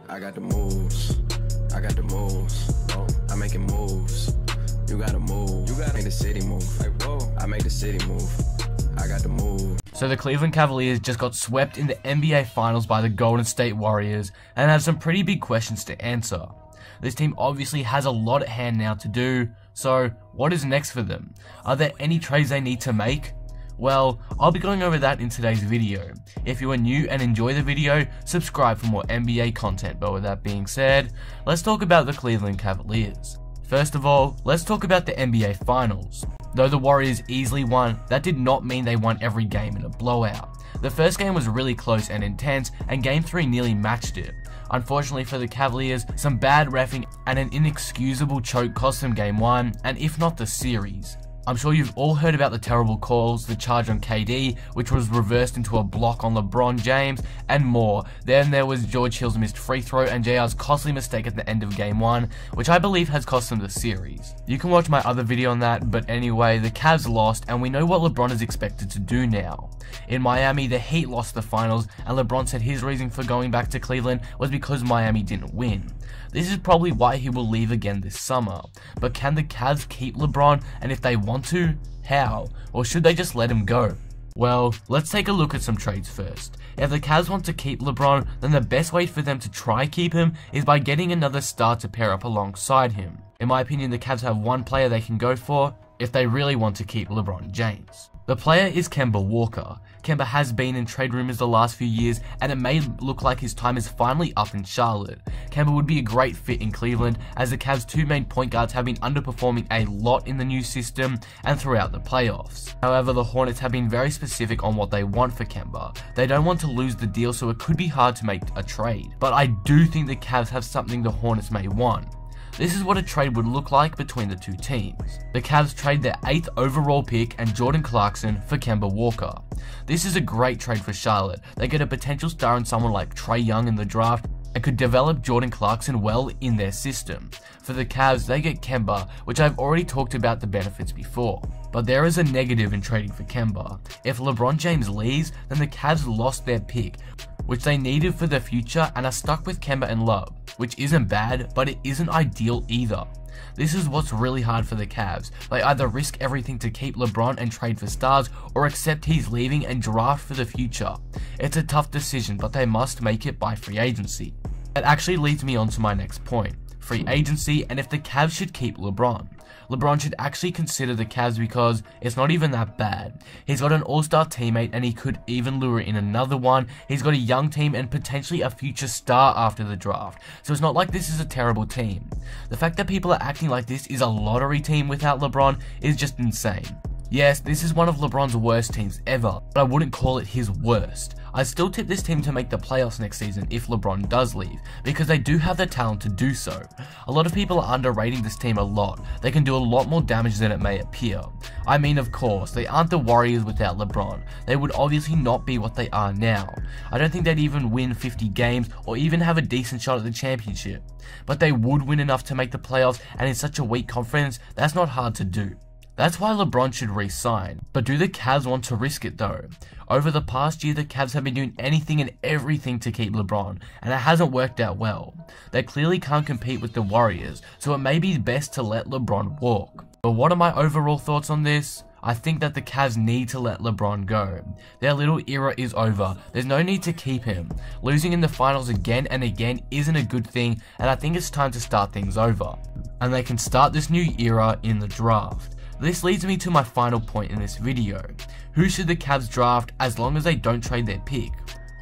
I got the moves. I got the moves. I'm making moves. You gotta move. You gotta make the city move. Like, whoa. I make the city move. I got the move. So the Cleveland Cavaliers just got swept in the NBA Finals by the Golden State Warriors and have some pretty big questions to answer. This team obviously has a lot at hand now to do, so what is next for them? Are there any trades they need to make? Well, I'll be going over that in today's video. If you are new and enjoy the video, subscribe for more NBA content. But with that being said, let's talk about the Cleveland Cavaliers. First of all, let's talk about the NBA Finals. Though the Warriors easily won, that did not mean they won every game in a blowout. The first game was really close and intense, and Game 3 nearly matched it. Unfortunately for the Cavaliers, some bad reffing and an inexcusable choke cost them Game 1, and if not the series. I'm sure you've all heard about the terrible calls, the charge on KD, which was reversed into a block on LeBron James, and more. Then there was George Hill's missed free throw and JR's costly mistake at the end of Game 1, which I believe has cost them the series. You can watch my other video on that, but anyway, the Cavs lost, and we know what LeBron is expected to do now. In Miami, the Heat lost the finals, and LeBron said his reason for going back to Cleveland was because Miami didn't win. This is probably why he will leave again this summer. But can the Cavs keep LeBron, and if they want to, how? Or should they just let him go? Well, let's take a look at some trades first. If the Cavs want to keep LeBron, then the best way for them to try keep him is by getting another star to pair up alongside him. In my opinion, the Cavs have one player they can go for if they really want to keep LeBron James. The player is Kemba Walker. Kemba has been in trade rumors the last few years, and it may look like his time is finally up in Charlotte. Kemba would be a great fit in Cleveland, as the Cavs' two main point guards have been underperforming a lot in the new system and throughout the playoffs. However, the Hornets have been very specific on what they want for Kemba. They don't want to lose the deal, so it could be hard to make a trade. But I do think the Cavs have something the Hornets may want. This is what a trade would look like between the two teams. The Cavs trade their 8th overall pick and Jordan Clarkson for Kemba Walker. This is a great trade for Charlotte. They get a potential star in someone like Trae Young in the draft and could develop Jordan Clarkson well in their system. For the Cavs, they get Kemba, which I've already talked about the benefits before. But there is a negative in trading for Kemba. If LeBron James leaves, then the Cavs lost their pick, which they needed for the future, and are stuck with Kemba and Love, which isn't bad, but it isn't ideal either. This is what's really hard for the Cavs. They either risk everything to keep LeBron and trade for stars, or accept he's leaving and draft for the future. It's a tough decision, but they must make it by free agency. That actually leads me on to my next point, free agency and if the Cavs should keep LeBron. LeBron should actually consider the Cavs because it's not even that bad. He's got an all-star teammate and he could even lure in another one. He's got a young team and potentially a future star after the draft. So it's not like this is a terrible team. The fact that people are acting like this is a lottery team without LeBron is just insane. Yes, this is one of LeBron's worst teams ever, but I wouldn't call it his worst. I'd still tip this team to make the playoffs next season if LeBron does leave, because they do have the talent to do so. A lot of people are underrating this team a lot. They can do a lot more damage than it may appear. I mean, of course, they aren't the Warriors without LeBron. They would obviously not be what they are now. I don't think they'd even win 50 games or even have a decent shot at the championship. But they would win enough to make the playoffs, and in such a weak conference, that's not hard to do. That's why LeBron should re-sign. But do the Cavs want to risk it though? Over the past year, the Cavs have been doing anything and everything to keep LeBron, and it hasn't worked out well. They clearly can't compete with the Warriors, so it may be best to let LeBron walk. But what are my overall thoughts on this? I think that the Cavs need to let LeBron go. Their little era is over. There's no need to keep him. Losing in the finals again and again isn't a good thing, and I think it's time to start things over. And they can start this new era in the draft. This leads me to my final point in this video. Who should the Cavs draft as long as they don't trade their pick?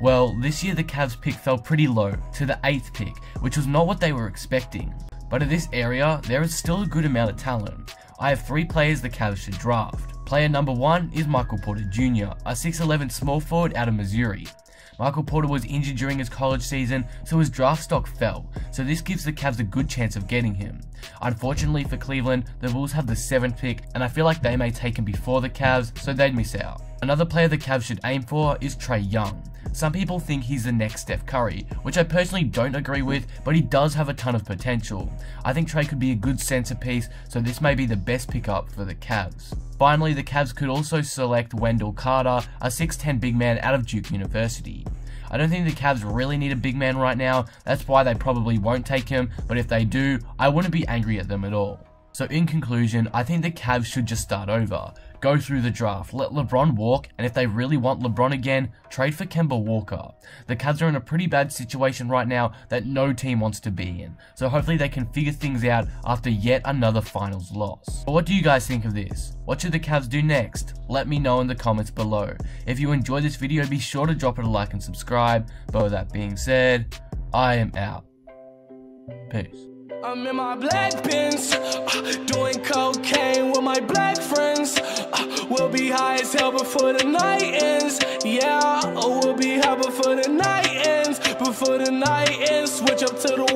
Well, this year the Cavs pick fell pretty low, to the 8th pick, which was not what they were expecting. But in this area, there is still a good amount of talent. I have 3 players the Cavs should draft. Player number 1 is Michael Porter Jr., a 6'11" small forward out of Missouri. Michael Porter was injured during his college season, so his draft stock fell, so this gives the Cavs a good chance of getting him. Unfortunately for Cleveland, the Bulls have the 7th pick, and I feel like they may take him before the Cavs, so they'd miss out. Another player the Cavs should aim for is Trae Young. Some people think he's the next Steph Curry, which I personally don't agree with, but he does have a ton of potential. I think Trae could be a good centerpiece, so this may be the best pickup for the Cavs. Finally, the Cavs could also select Wendell Carter, a 6'10" big man out of Duke University. I don't think the Cavs really need a big man right now. That's why they probably won't take him, but if they do, I wouldn't be angry at them at all. So in conclusion, I think the Cavs should just start over. Go through the draft, let LeBron walk, and if they really want LeBron again, trade for Kemba Walker. The Cavs are in a pretty bad situation right now that no team wants to be in, so hopefully they can figure things out after yet another finals loss. But what do you guys think of this? What should the Cavs do next? Let me know in the comments below. If you enjoyed this video, be sure to drop it a like and subscribe. But with that being said, I am out. Peace. I'm in my black Benz, doing cocaine with my black friends. We'll be high as hell before the night ends. Yeah, we'll be high before the night ends. Before the night ends, switch up to the